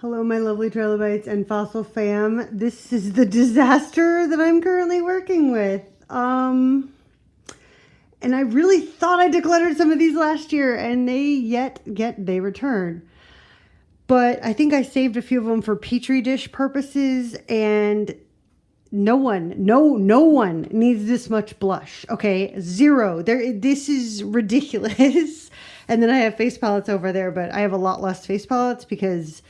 Hello, my lovely trilobites and fossil fam. This is the disaster that I'm currently working with. And I really thought I decluttered some of these last year, and they return. But I think I saved a few of them for Petri dish purposes, and no one needs this much blush. Okay, zero. This is ridiculous. And then I have face palettes over there, but I have a lot less face palettes because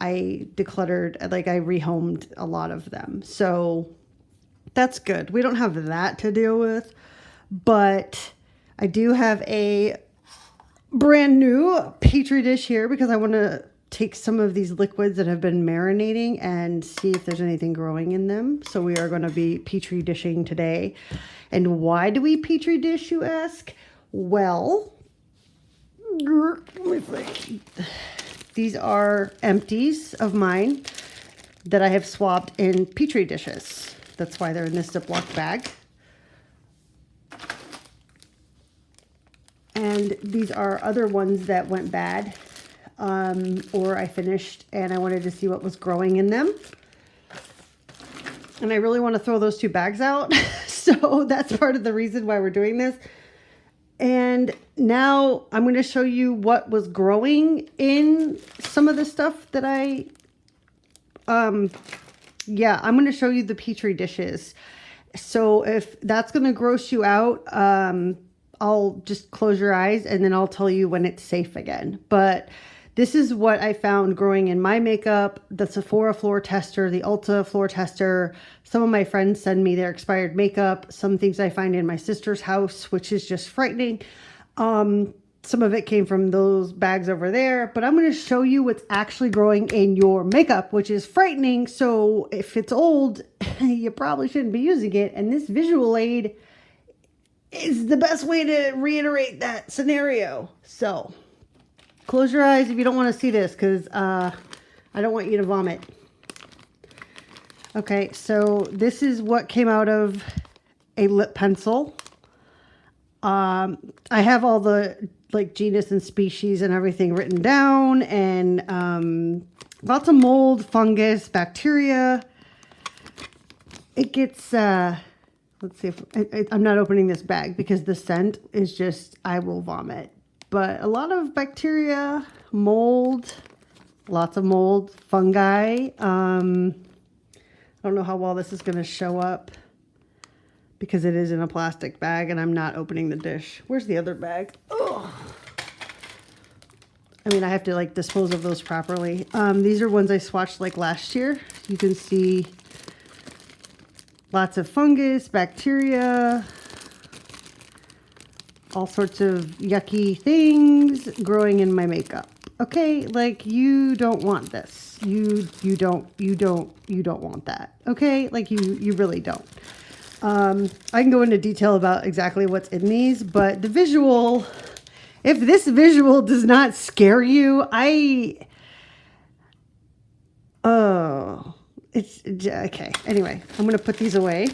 I decluttered, like I rehomed a lot of them. So that's good. We don't have that to deal with, but I do have a brand new Petri dish here because I want to take some of these liquids that have been marinating and see if there's anything growing in them. So we are going to be Petri dishing today. And why do we Petri dish, you ask? Well, let me think. These are empties of mine that I have swapped in Petri dishes. That's why they're in this Ziploc bag. And these are other ones that went bad, or I finished and I wanted to see what was growing in them. And I really want to throw those two bags out. So that's part of the reason why we're doing this. And now I'm going to show you what was growing in some of the stuff that I'm going to show you the Petri dishes. So if that's going to gross you out, I'll just close your eyes and then I'll tell you when it's safe again. But this is what I found growing in my makeup, the Sephora floor tester, the Ulta floor tester. Some of my friends send me their expired makeup. Some things I find in my sister's house, which is just frightening. Some of it came from those bags over there, but I'm going to show you what's actually growing in your makeup, which is frightening. So if it's old, you probably shouldn't be using it. And this visual aid is the best way to reiterate that scenario. So close your eyes if you don't want to see this, because I don't want you to vomit. Okay, so this is what came out of a lip pencil. I have all the genus and species and everything written down, and lots of mold, fungus, bacteria. It gets, let's see if I'm not opening this bag because the scent is just, I will vomit. But a lot of bacteria, mold, lots of mold, fungi. I don't know how well this is going to show up because it is in a plastic bag and I'm not opening the dish. Where's the other bag? Oh, I mean, I have to dispose of those properly. These are ones I swatched last year. You can see lots of fungus, bacteria, all sorts of yucky things growing in my makeup. Okay, you don't want this. You don't want that. Okay, you really don't. I can go into detail about exactly what's in these, but the visual, if this visual does not scare you, it's okay. Anyway, I'm going to put these away.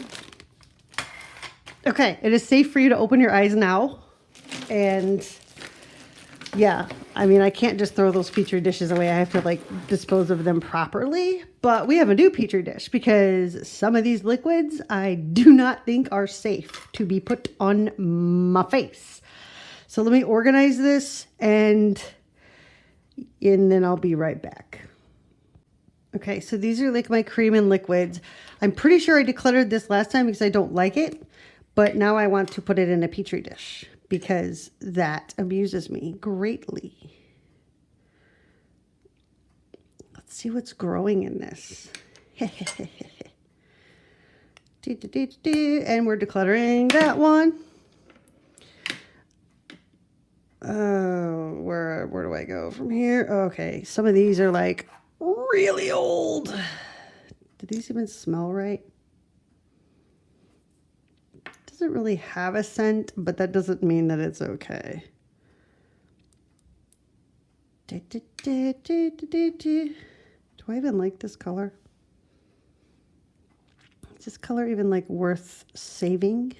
Okay, it is safe for you to open your eyes now. And yeah, I mean, I can't just throw those Petri dishes away. I have to dispose of them properly. But we have a new Petri dish because some of these liquids I do not think are safe to be put on my face. So let me organize this and then I'll be right back. Okay, so these are my cream and liquids. I'm pretty sure I decluttered this last time because I don't like it. But now I want to put it in a Petri dish because that amuses me greatly. Let's see what's growing in this. And we're decluttering that one. Where do I go from here? Okay, some of these are really old. Do these even smell right? Doesn't really have a scent, but that doesn't mean that it's okay. Do I even like this color? Is this color even worth saving?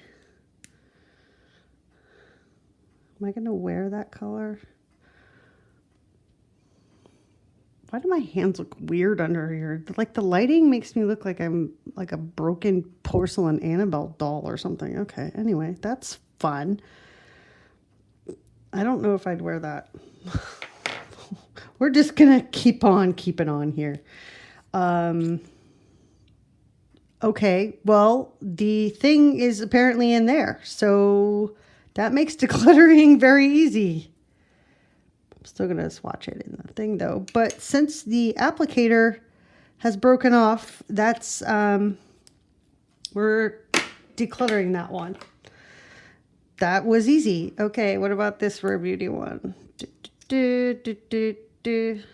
Am I gonna wear that color? Why do my hands look weird under here? Like the lighting makes me look like I'm like a broken porcelain Annabelle doll or something. Okay, anyway, that's fun. I don't know if I'd wear that. We're just gonna keep on keeping on here. Okay, well, the thing is apparently in there, so that makes decluttering very easy. I'm still gonna swatch it in the thing though. But since the applicator has broken off, that's we're decluttering that one. That was easy. Okay, what about this Rare Beauty one? Let's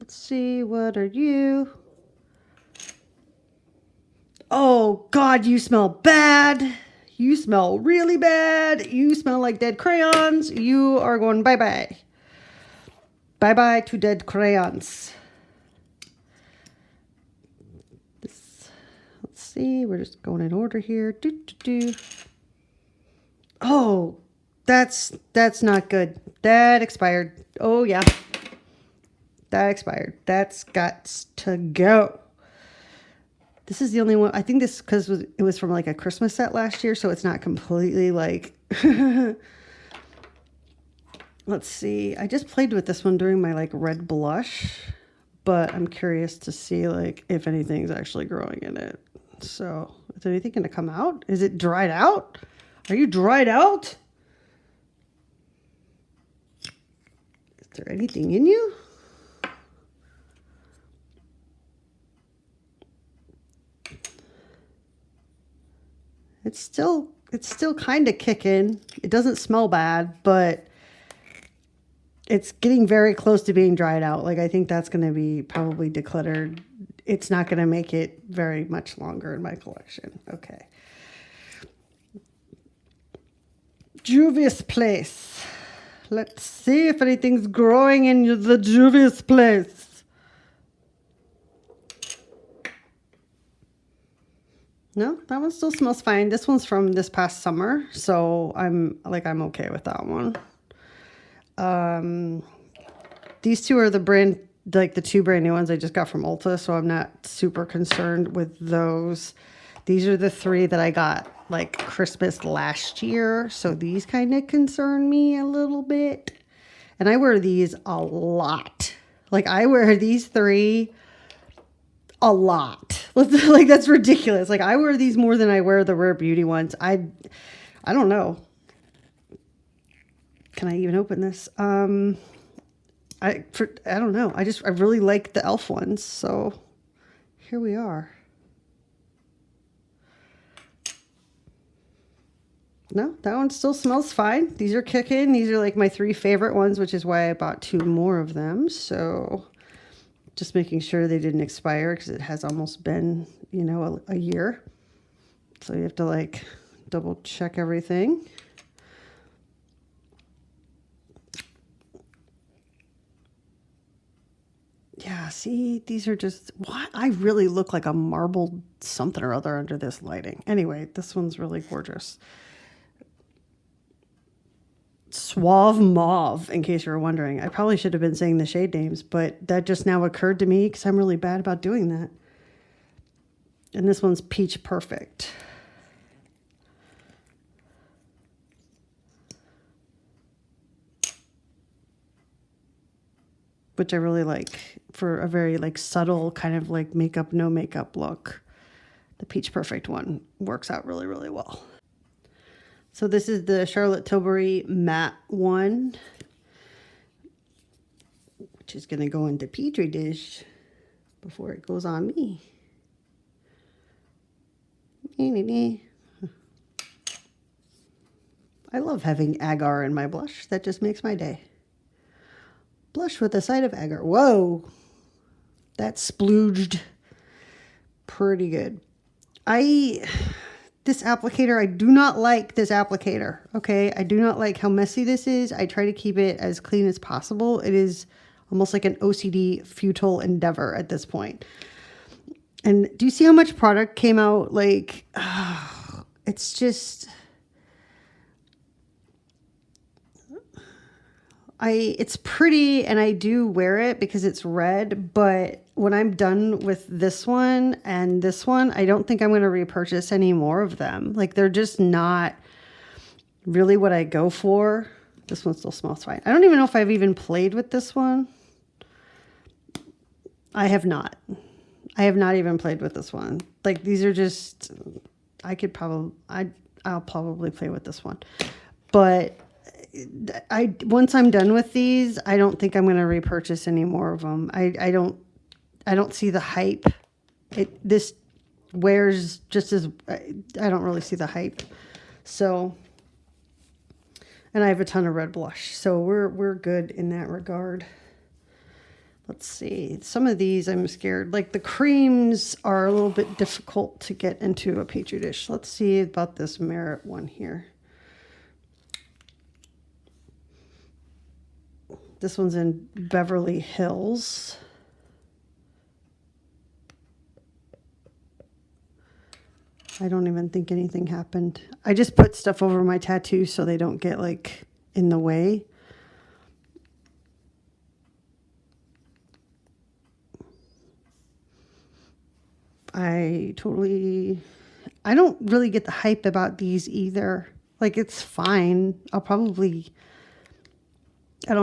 see, what are you? Oh, God, you smell bad. You smell really bad. You smell like dead crayons. You are going bye-bye. Bye-bye to dead crayons. Let's see. We're just going in order here. Oh, that's not good. That expired. Oh, yeah. That expired. That's got to go. This is the only one. I think this because it was from like a Christmas set last year, so it's not completely like. Let's see. I just played with this one during my like red blush, but I'm curious to see like if anything's actually growing in it. So is anything going to come out? Is it dried out? Are you dried out? Is there anything in you? It's still kind of kicking. It doesn't smell bad, but it's getting very close to being dried out. Like I think that's going to be probably decluttered. It's not going to make it very much longer in my collection. Okay. Juvia's Place. Let's see if anything's growing in the Juvia's Place. No, that one still smells fine. This one's from this past summer, so I'm okay with that one. These two are the two brand new ones I just got from Ulta, so I'm not super concerned with those. These are the three that I got like Christmas last year, so these kind of concern me a little bit. And I wear these a lot. Like I wear these three a lot. Like that's ridiculous. Like I wear these more than I wear the Rare Beauty ones. I don't know. Can I even open this? I don't know. I really like the elf ones. So here we are. No, that one still smells fine. These are kicking. These are like my three favorite ones, which is why I bought two more of them. So just making sure they didn't expire because it has almost been, a year. So you have to like double check everything. Yeah, see, these are just, what? I really look like a marbled something or other under this lighting. Anyway, this one's really gorgeous. Suave Mauve, in case you were wondering. I probably should have been saying the shade names, but that just now occurred to me because I'm really bad about doing that. And this one's Peach Perfect. Which I really like for a very like subtle kind of like makeup, no makeup look. The Peach Perfect one works out really, really well. So this is the Charlotte Tilbury matte one, which is going to go into Petri dish before it goes on me. I love having agar in my blush. That just makes my day. Blush with a side of agar. Whoa, that splooged pretty good. This applicator, I do not like this applicator, okay? I do not like how messy this is. I try to keep it as clean as possible. It is almost like an OCD futile endeavor at this point. And do you see how much product came out? Like, it's just... It's pretty and I do wear it because it's red, but when I'm done with this one and this one, I don't think I'm going to repurchase any more of them. Like they're just not really what I go for. This one still smells fine. I don't even know if I've even played with this one. I have not. I have not even played with this one. Like these are just, I'll probably play with this one. But once I'm done with these, I don't think I'm going to repurchase any more of them. I don't see the hype. This wears just as, I don't really see the hype. So, and I have a ton of red blush, so we're good in that regard. Let's see. Some of these I'm scared. Like the creams are a little bit difficult to get into a Petri dish. Let's see about this Merit one here. This one's in Beverly Hills. I don't even think anything happened. I just put stuff over my tattoos so they don't get like in the way. I don't really get the hype about these either. Like it's fine. I don't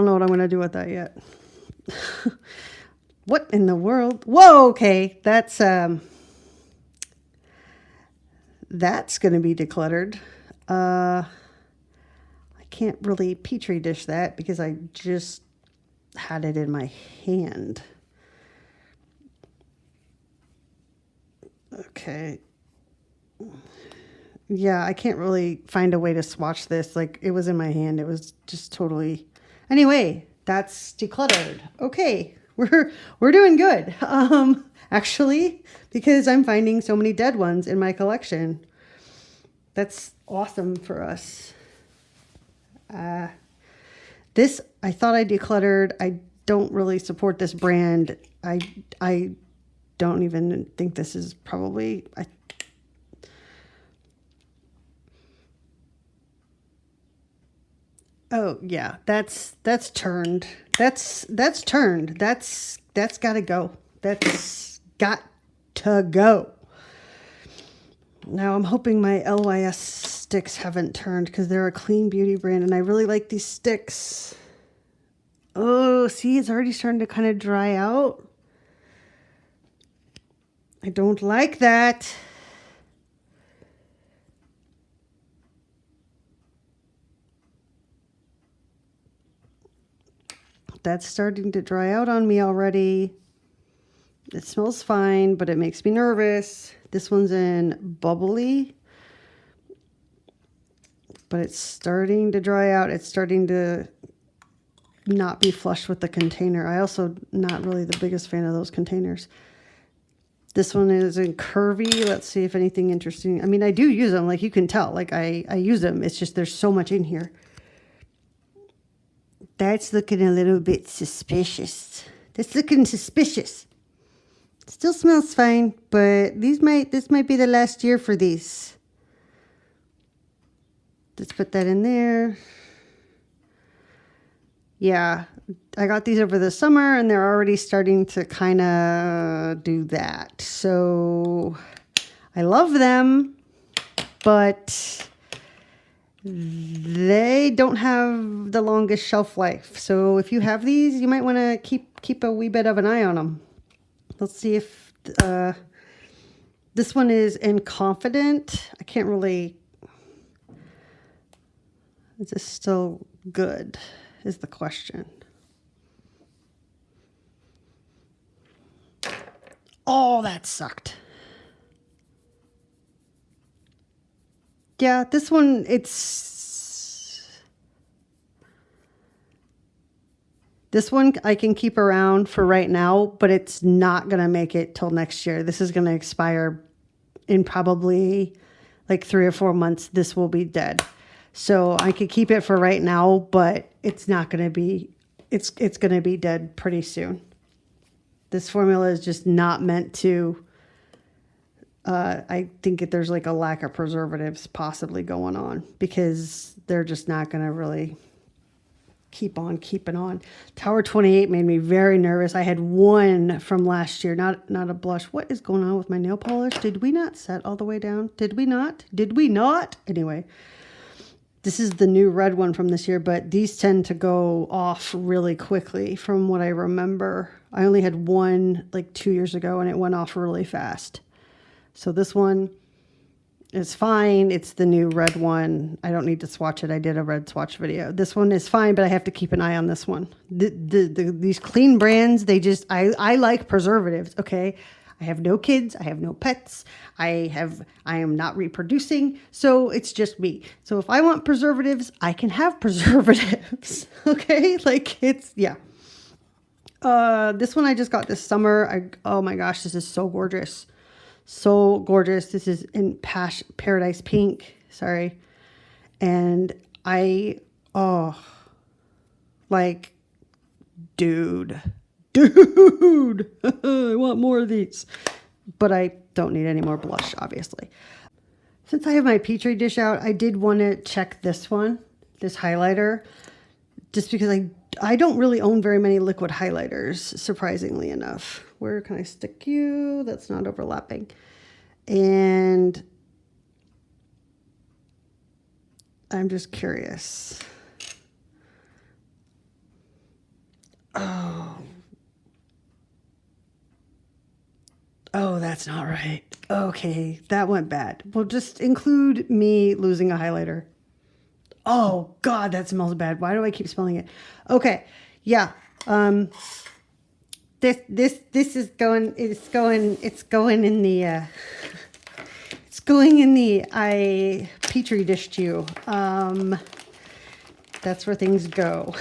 know what I'm going to do with that yet. What in the world? Whoa, okay. That's going to be decluttered. I can't really Petri dish that because I just had it in my hand. Okay. Yeah, I can't really find a way to swatch this. Like it was in my hand. It was just totally. Anyway, that's decluttered. Okay. We're doing good. Actually, because I'm finding so many dead ones in my collection. That's awesome for us. This I thought I decluttered. I don't really support this brand. I don't even think this is probably oh yeah, that's turned. That's turned. That's got to go. That's got to go. Now I'm hoping my LYS sticks haven't turned because they're a clean beauty brand and I really like these sticks. Oh, see, it's already starting to kind of dry out. I don't like that. That's starting to dry out on me already. It smells fine, but it makes me nervous. This one's in Bubbly, but it's starting to dry out. It's starting to not be flush with the container. I also not really the biggest fan of those containers. This one is in Curvy. Let's see if anything interesting. I mean, I do use them, like you can tell. Like I use them. It's just there's so much in here. That's looking a little bit suspicious. That's looking suspicious. Still smells fine, but this might be the last year for these. Let's put that in there. Yeah, I got these over the summer and they're already starting to kind of do that. So I love them, but they don't have the longest shelf life. So if you have these, you might want to keep a wee bit of an eye on them. Let's see if this one is in Confident. I can't really. Is this still good? Is the question. Oh, that sucked. Yeah, this one, this one I can keep around for right now, but it's not going to make it till next year. This is going to expire in probably like 3 or 4 months. This will be dead. So I could keep it for right now, but it's not going to be, it's going to be dead pretty soon. This formula is just not meant to, I think there's like a lack of preservatives possibly going on because they're just not going to really keep on keeping on. Tower 28 made me very nervous. I had one from last year, not a blush. What is going on with my nail polish? Did we not set all the way down? Did we not? Did we not? Anyway, this is the new red one from this year, but these tend to go off really quickly from what I remember. I only had one like 2 years ago and it went off really fast. So this one is fine. It's the new red one. I don't need to swatch it. I did a red swatch video. This one is fine, but I have to keep an eye on this one. These clean brands, I like preservatives. Okay. I have no kids. I have no pets. I am not reproducing. So it's just me. So if I want preservatives, I can have preservatives. Okay. Like yeah. This one I just got this summer. Oh my gosh, this is so gorgeous. So gorgeous. This is in Paradise Pink. Sorry. And like, dude, I want more of these. But I don't need any more blush, obviously. Since I have my Petri dish out, I did want to check this one, this highlighter, just because I don't really own very many liquid highlighters, surprisingly enough. Where can I stick you? That's not overlapping. And I'm just curious. Oh, that's not right. Okay, that went bad. Well, just include me losing a highlighter. Oh God, that smells bad. Why do I keep smelling it? Okay, yeah. This is going. It's going in the. It's going in the Petri dish too. That's where things go.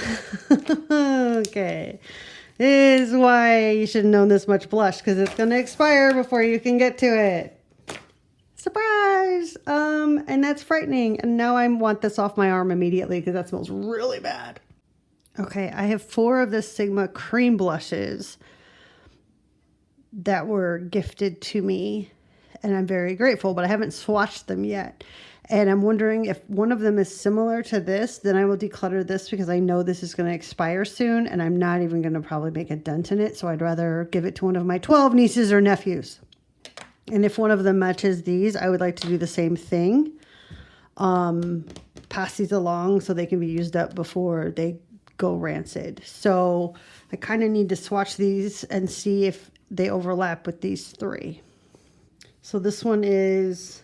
Okay. This is why you should have known this much blush, because it's going to expire before you can get to it. Surprise! And that's frightening. And now I want this off my arm immediately because that smells really bad. Okay, I have 4 of the Sigma cream blushes that were gifted to me, and I'm very grateful, but I haven't swatched them yet. And I'm wondering if one of them is similar to this, then I will declutter this because I know this is going to expire soon and I'm not even going to probably make a dent in it. So I'd rather give it to one of my 12 nieces or nephews. And if one of them matches these, I would like to do the same thing. Pass these along so they can be used up before they go rancid. So I kind of need to swatch these and see if they overlap with these 3. So this one is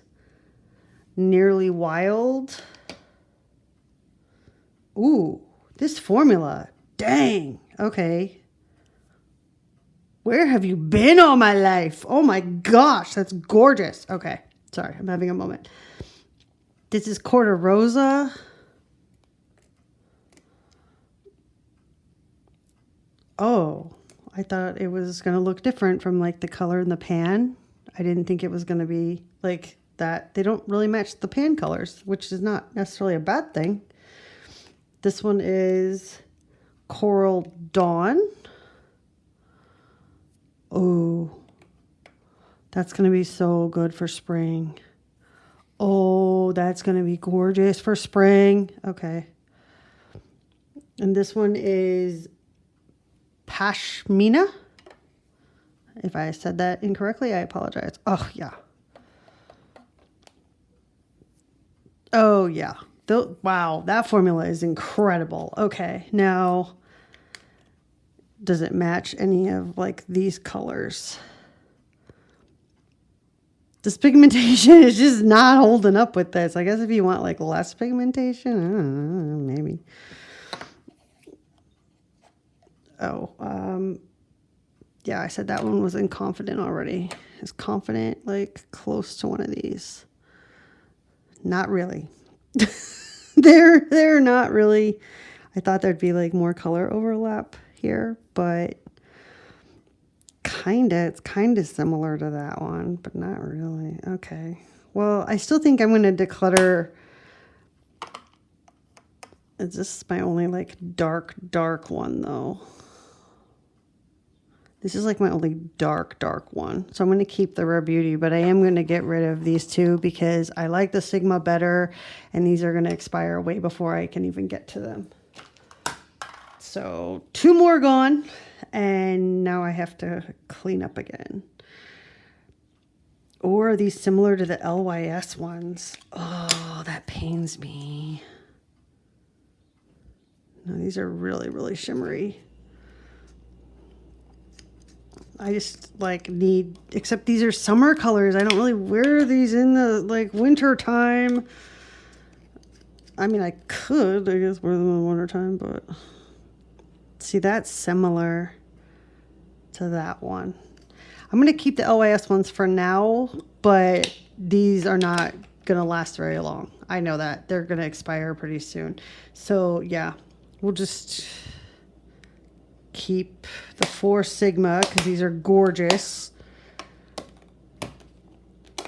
Nearly Wild. Ooh, this formula. Dang. Okay. Where have you been all my life? Oh my gosh, that's gorgeous. Okay, sorry, I'm having a moment. This is Corta Rosa. Oh, I thought it was going to look different from like the color in the pan. I didn't think it was going to be like that. They don't really match the pan colors, which is not necessarily a bad thing. This one is Coral Dawn. Oh, that's going to be so good for spring. Oh, that's going to be gorgeous for spring. Okay. And this one is Pashmina. If I said that incorrectly, I apologize. Oh, yeah. Oh, yeah. Wow, that formula is incredible. Okay, now, does it match any of, like, these colors? This pigmentation is just not holding up with this. I guess if you want, like, less pigmentation, I don't know, maybe. Oh, yeah, I said that one was Inconfident already. Is Confident, like, close to one of these? Not really. They're not really. I thought there'd be, like, more color overlap here, but it's kind of similar to that one, but not really. Okay. Well, I still think I'm going to declutter. This is my only, like, dark one, though. This is like my only dark one. So I'm going to keep the Rare Beauty, but I am going to get rid of these 2 because I like the Sigma better, and these are going to expire way before I can even get to them. So 2 more gone, and now I have to clean up again. Or are these similar to the LYS ones? Oh, that pains me. No, these are really, really shimmery. I just like need, except these are summer colors. I don't really wear these in the like winter time. I mean, I could, I guess, wear them in the winter time, but see, that's similar to that one. I'm going to keep the LYS ones for now, but these are not going to last very long. I know that. They're going to expire pretty soon. So, yeah, we'll just keep the 4 Sigma because these are gorgeous.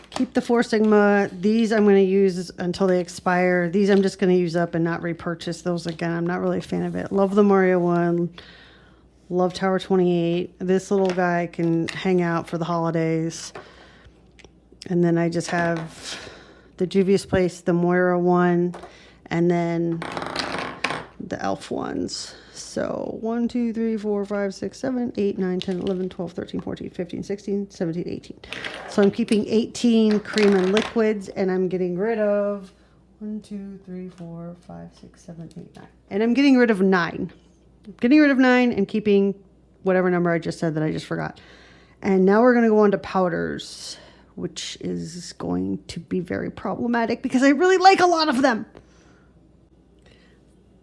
Keep the 4 Sigma. These I'm going to use until they expire. These I'm just going to use up and not repurchase those again. I'm not really a fan of it. Love the Mario one. Love Tower 28. This little guy can hang out for the holidays. And then I just have the Juvia's Place, the Moira one, and then the Elf ones. So 1, 2, 3, 4, 5, 6, 7, 8, 9, 10, 11, 12, 13, 14, 15, 16, 17, 18. So I'm keeping 18 cream and liquids, and I'm getting rid of 1, 2, 3, 4, 5, 6, 7, 8, 9. And I'm getting rid of 9. Getting rid of 9 and keeping whatever number I just said that I just forgot. And now we're going to go on to powders, which is going to be very problematic because I really like a lot of them.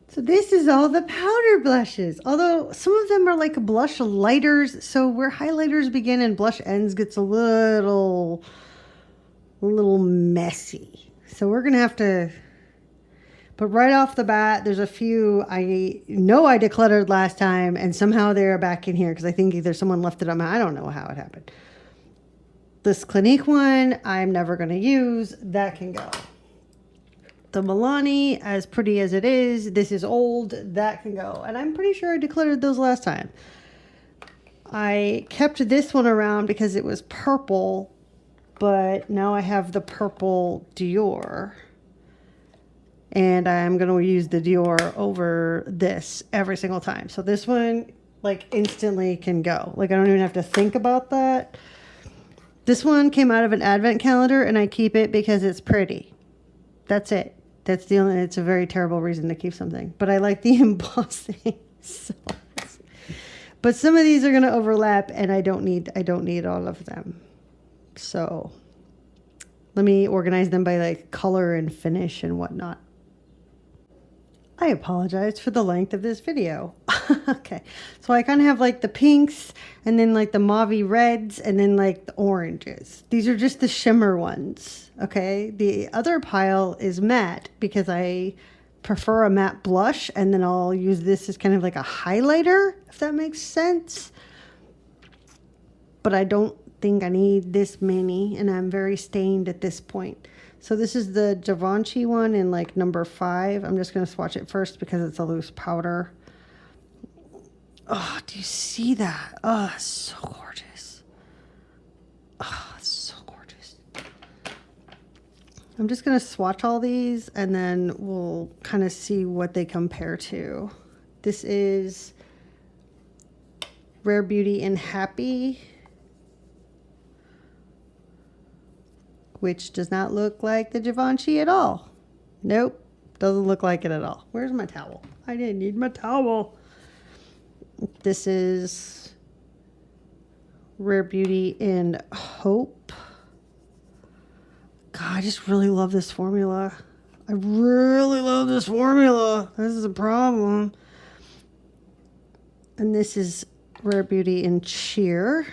So this is all the powder blushes, although some of them are like blush lighters. So where highlighters begin and blush ends gets a little messy. So we're going to have to... But right off the bat, there's a few I know I decluttered last time, and somehow they're back in here because I think either someone left it on I don't know how it happened. This Clinique one, I'm never going to use. That can go. The Milani, as pretty as it is, this is old. That can go. And I'm pretty sure I decluttered those last time. I kept this one around because it was purple, but now I have the purple Dior. And I'm going to use the Dior over this every single time. So this one, like, instantly can go. Like, I don't even have to think about that. This one came out of an advent calendar, and I keep it because it's pretty. That's it. That's the only, it's a very terrible reason to keep something. But I like the embossing. So, but some of these are going to overlap, and I don't need all of them. So let me organize them by, like, color and finish and whatnot. I apologize for the length of this video. Okay, so I kind of have like the pinks and then like the mauve reds and then like the oranges. These are just the shimmer ones, okay? The other pile is matte because I prefer a matte blush, and then I'll use this as kind of like a highlighter, if that makes sense. But I don't think I need this many, and I'm very stained at this point. So this is the Givenchy one in like number 5. I'm just going to swatch it first because it's a loose powder. Oh, do you see that? Oh, it's so gorgeous. Oh, it's so gorgeous. I'm just going to swatch all these and then we'll kind of see what they compare to. This is Rare Beauty and Happy, which does not look like the Givenchy at all. Nope, doesn't look like it at all. Where's my towel? I didn't need my towel. This is Rare Beauty and Hope. God, I just really love this formula. I really love this formula. This is a problem. And this is Rare Beauty and Cheer.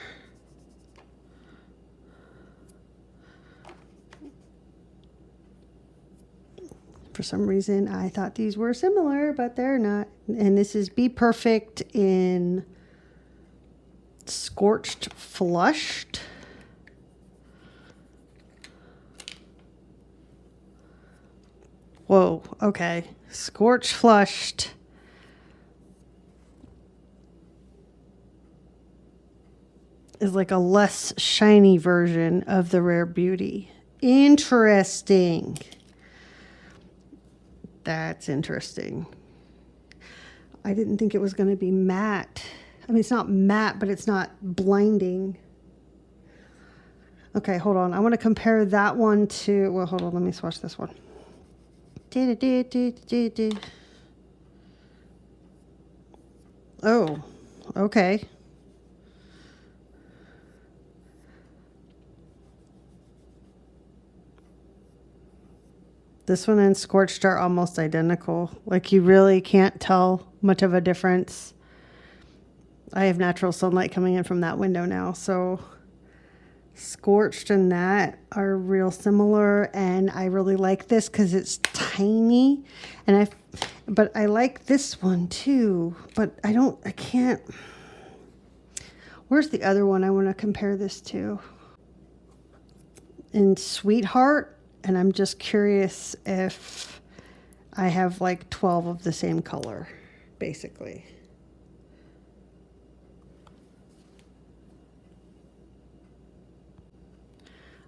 For some reason, I thought these were similar, but they're not. And this is Be Perfect in Scorched Flushed. Whoa, okay. Scorched Flushed. Is like a less shiny version of the Rare Beauty. Interesting. That's interesting. I didn't think it was going to be matte. I mean, it's not matte, but it's not blinding. Okay, hold on. I want to compare that one to, well, hold on. Let me swatch this one. Oh, okay. This one and Scorched are almost identical. Like, you really can't tell much of a difference. I have natural sunlight coming in from that window now, so Scorched and that are real similar, and I really like this because it's tiny, and but I like this one too, but I can't. Where's the other one I want to compare this to? In Sweetheart. And I'm just curious if I have like 12 of the same color, basically.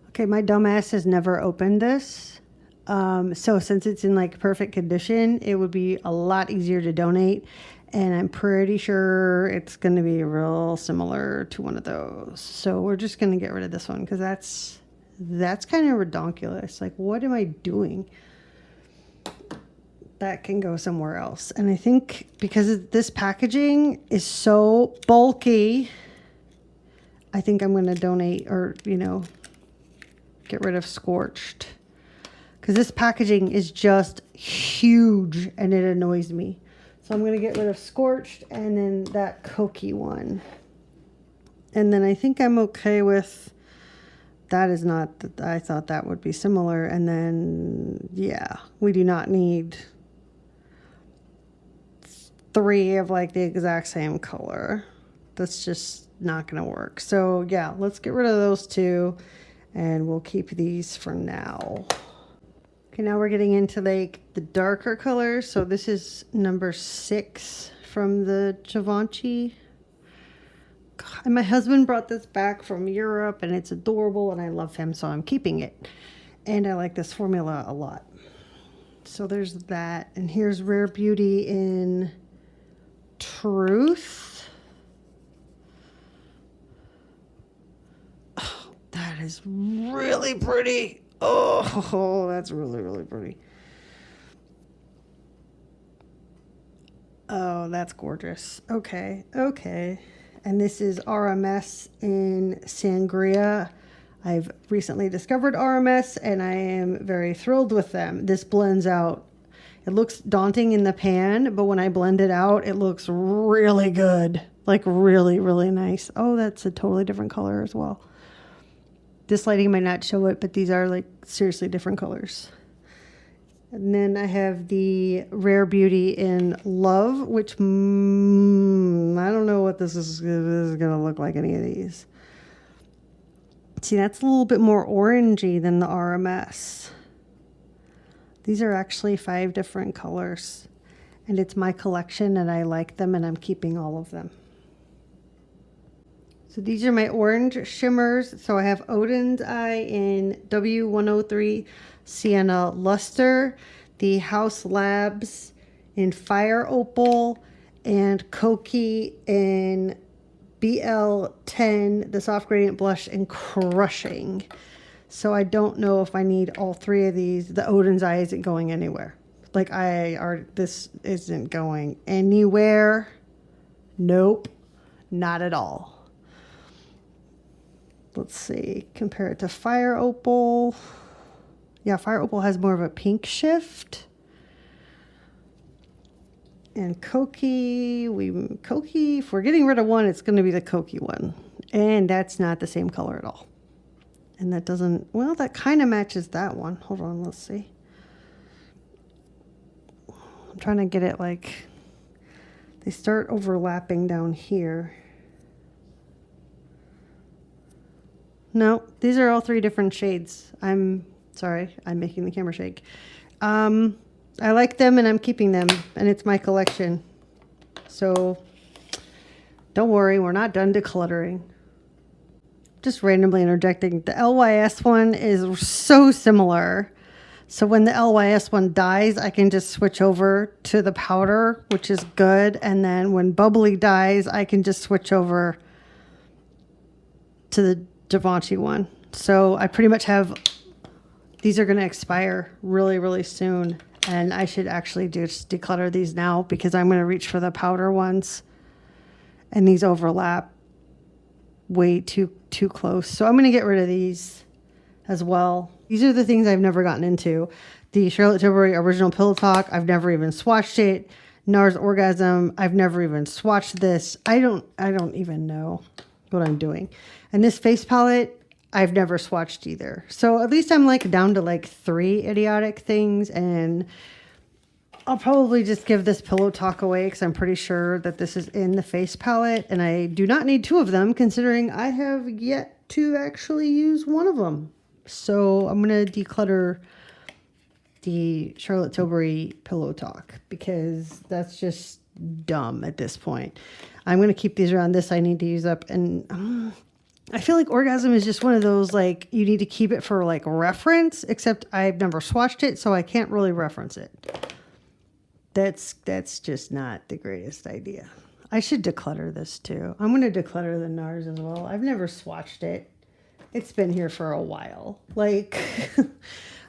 Okay, my dumbass has never opened this. So since it's in like perfect condition, it would be a lot easier to donate. And I'm pretty sure it's going to be real similar to one of those. So we're just going to get rid of this one because that's kind of redonkulous. Like, what am I doing? That can go somewhere else. And I think because this packaging is so bulky, I think I'm going to donate or, get rid of Scorched. Because this packaging is just huge and it annoys me. So I'm going to get rid of Scorched and then that Cokey one. And then I think I'm okay with... That is not, I thought that would be similar. And then, yeah, we do not need 3 of like the exact same color. That's just not going to work. So yeah, let's get rid of those 2 and we'll keep these for now. Okay, now we're getting into like the darker colors. So this is number 6 from the Givenchy. And my husband brought this back from Europe and it's adorable and I love him, so I'm keeping it. And I like this formula a lot. So there's that. And here's Rare Beauty in Truth. Oh, that is really pretty. Oh, that's really, really pretty. Oh, that's gorgeous. Okay, okay. And this is RMS in Sangria. I've recently discovered RMS and I am very thrilled with them. This blends out. It looks daunting in the pan, but when I blend it out, it looks really good. Like really, really nice. Oh, that's a totally different color as well. This lighting might not show it, but these are like seriously different colors. And then I have the Rare Beauty in Love, which I don't know what this is going to look like, any of these. See, that's a little bit more orangey than the RMS. These are actually 5 different colors. And it's my collection and I like them and I'm keeping all of them. So these are my orange shimmers. So I have Odin's Eye in W103 Sienna Luster, the House Labs in Fire Opal, and Cokey in BL10, the Soft Gradient Blush in Crushing. So I don't know if I need all 3 of these. The Odin's Eye isn't going anywhere. Like this isn't going anywhere. Nope, not at all. Let's see, compare it to Fire Opal. Yeah, Fire Opal has more of a pink shift. And Cokey, if we're getting rid of one, it's going to be the Cokey one. And that's not the same color at all. And that doesn't, well, that kind of matches that one. Hold on, let's see. I'm trying to get it like, they start overlapping down here. No, these are all 3 different shades. I'm sorry, I'm making the camera shake. I like them and I'm keeping them and it's my collection. So don't worry, we're not done decluttering. Just randomly interjecting. The LYS one is so similar. So when the LYS one dies, I can just switch over to the powder, which is good. And then when bubbly dies, I can just switch over to the Givenchy one. So I pretty much have, these are going to expire really, really soon. And I should actually just declutter these now because I'm going to reach for the powder ones. And these overlap way too close. So I'm going to get rid of these as well. These are the things I've never gotten into. The Charlotte Tilbury Original Pillow Talk, I've never even swatched it. NARS Orgasm, I've never even swatched this. I don't even know what I'm doing. And this face palette, I've never swatched either. So at least I'm like down to like 3 idiotic things, and I'll probably just give this Pillow Talk away because I'm pretty sure that this is in the face palette, and I do not need 2 of them considering I have yet to actually use one of them. So I'm going to declutter the Charlotte Tilbury Pillow Talk because that's just dumb at this point. I'm going to keep these around. This I need to use up, and I feel like Orgasm is just one of those, like, you need to keep it for like reference, except I've never swatched it, so I can't really reference it. That's just not the greatest idea. I should declutter this too. I'm going to declutter the NARS as well. I've never swatched it. It's been here for a while. Like,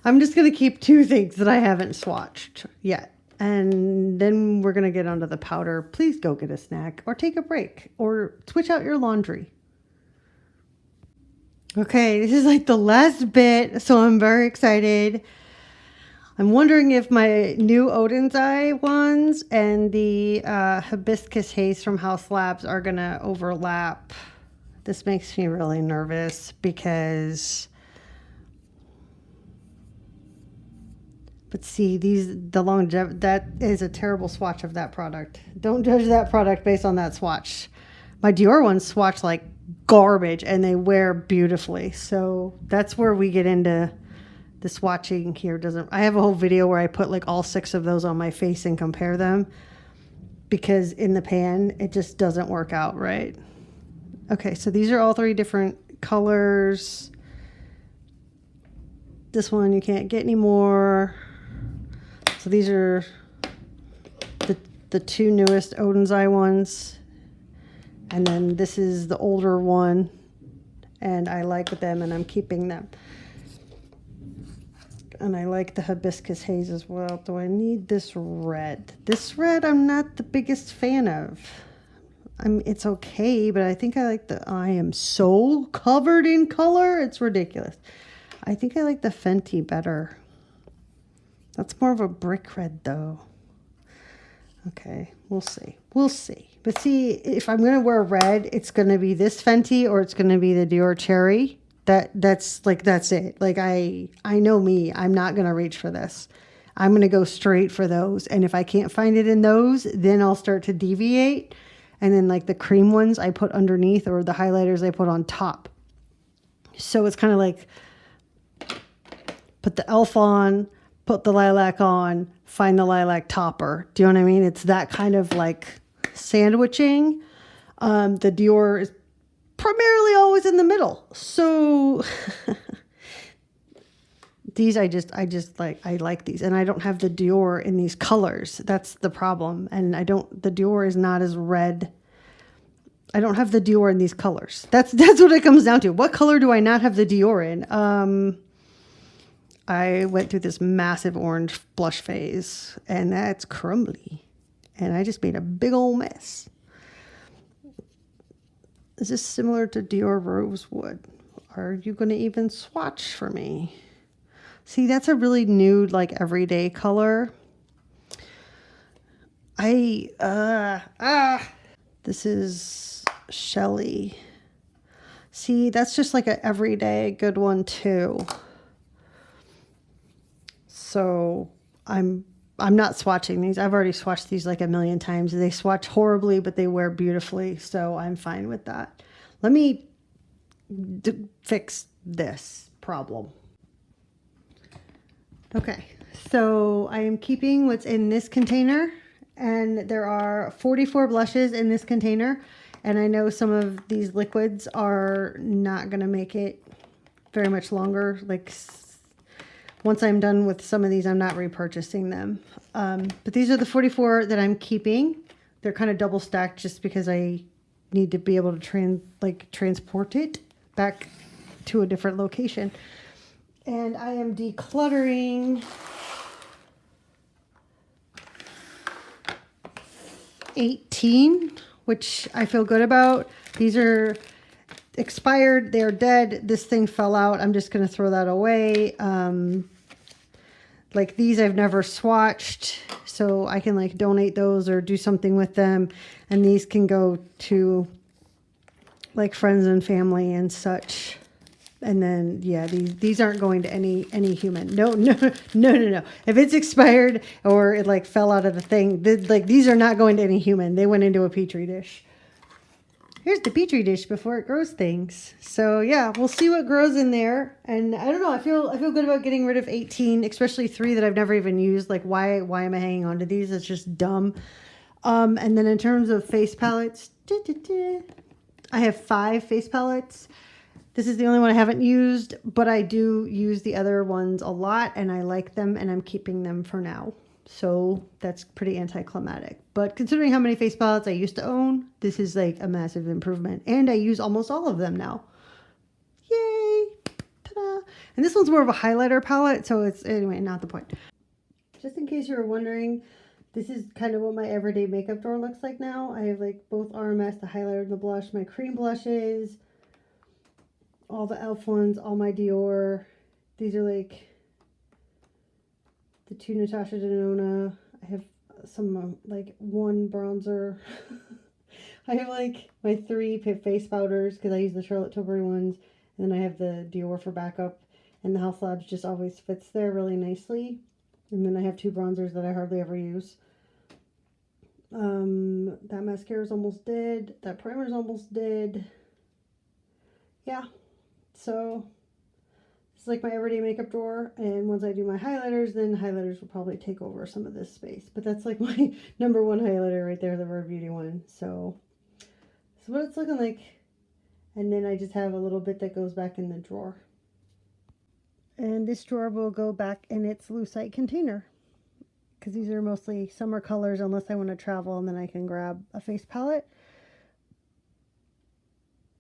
I'm just going to keep 2 things that I haven't swatched yet. And then we're going to get onto the powder. Please go get a snack or take a break or switch out your laundry. Okay, this is like the last bit, so I'm very excited. I'm wondering if my new Odin's Eye ones and the Hibiscus Haze from House Labs are going to overlap. This makes me really nervous because, but see, the longevity, that is a terrible swatch of that product. Don't judge that product based on that swatch. My Dior ones swatch like garbage and they wear beautifully. So that's where we get into the swatching here. I have a whole video where I put like all 6 of those on my face and compare them because in the pan, it just doesn't work out right. Okay, so these are all 3 different colors. This one you can't get anymore. So these are the 2 newest Odin's Eye ones. And then this is the older one. And I like them and I'm keeping them. And I like the Hibiscus Haze as well. Do I need this red? This red I'm not the biggest fan of. It's okay, but I think I like I am so covered in color. It's ridiculous. I think I like the Fenty better. That's more of a brick red though. Okay, we'll see. We'll see. But see, if I'm going to wear red, it's going to be this Fenty or it's going to be the Dior Cherry. That's it. Like I know me. I'm not going to reach for this. I'm going to go straight for those. And if I can't find it in those, then I'll start to deviate. And then like the cream ones I put underneath or the highlighters I put on top. So it's kind of like put the elf on, put the lilac on, find the lilac topper. Do you know what I mean? It's that kind of like sandwiching. The Dior is primarily always in the middle. So these I like these, and I don't have the Dior in these colors. That's the problem. And the Dior is not as red. I don't have the Dior in these colors. That's what it comes down to. What color do I not have the Dior in? I went through this massive orange blush phase, and that's crumbly. And I just made a big old mess. Is this similar to Dior Rosewood? Are you going to even swatch for me? See, that's a really nude, like everyday color. This is Shelly. See, that's just like an everyday good one too. So I'm not swatching these. I've already swatched these like a million times. They swatch horribly, but they wear beautifully. So I'm fine with that. Let me fix this problem. Okay, so I am keeping what's in this container, and there are 44 blushes in this container, and I know some of these liquids are not going to make it very much longer. Like once I'm done with some of these, I'm not repurchasing them. But these are the 44 that I'm keeping. They're kind of double stacked just because I need to be able to transport it back to a different location. And I am decluttering 18, which I feel good about. These are expired, they're dead. This thing fell out. I'm just going to throw that away. Like these I've never swatched, so I can like donate those or do something with them. And these can go to like friends and family and such. And then, yeah, these aren't going to any human. No. If it's expired or it like fell out of the thing, like these are not going to any human. They went into a Petri dish. Here's the Petri dish before it grows things. So yeah, we'll see what grows in there. And I don't know, I feel good about getting rid of 18, especially 3 that I've never even used. Like why am I hanging on to these? It's just dumb. And then in terms of face palettes, I have 5 face palettes. This is the only one I haven't used, but I do use the other ones a lot and I like them and I'm keeping them for now. So that's pretty anticlimactic. But considering how many face palettes I used to own, this is like a massive improvement. And I use almost all of them now. Yay! Ta-da! And this one's more of a highlighter palette, so it's, anyway, not the point. Just in case you were wondering, this is kind of what my everyday makeup drawer looks like now. I have like both RMS, the highlighter and the blush, my cream blushes, all the e.l.f. ones, all my Dior. These are like the 2 Natasha Denona. I have some like 1 bronzer. I have like my 3 face powders because I use the Charlotte Tilbury ones. And then I have the Dior for backup. And the Health Labs just always fits there really nicely. And then I have 2 bronzers that I hardly ever use. That mascara is almost dead. That primer is almost dead. Yeah. So it's like my everyday makeup drawer, and once I do my highlighters, then highlighters will probably take over some of this space. But that's like my #1 highlighter right there, the Rare Beauty one. So that's what it's looking like. And then I just have a little bit that goes back in the drawer. And this drawer will go back in its lucite container, because these are mostly summer colors unless I want to travel, and then I can grab a face palette.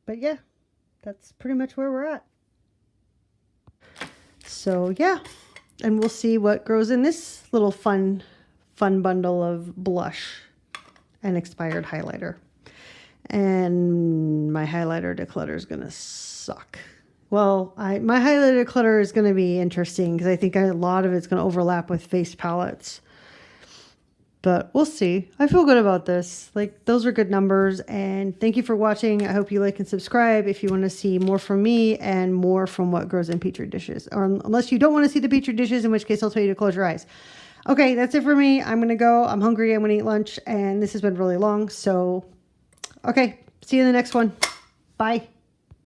But yeah, that's pretty much where we're at. So yeah, and we'll see what grows in this little fun bundle of blush and expired highlighter. And my highlighter declutter is gonna suck. Well, my highlighter declutter is gonna be interesting because I think a lot of it's gonna overlap with face palettes. But we'll see. I feel good about this. Like, those are good numbers. And thank you for watching. I hope you like and subscribe if you want to see more from me and more from what grows in Petri dishes. Or unless you don't want to see the Petri dishes, in which case I'll tell you to close your eyes. Okay, that's it for me. I'm going to go. I'm hungry. I'm going to eat lunch. And this has been really long. So, okay. See you in the next one. Bye.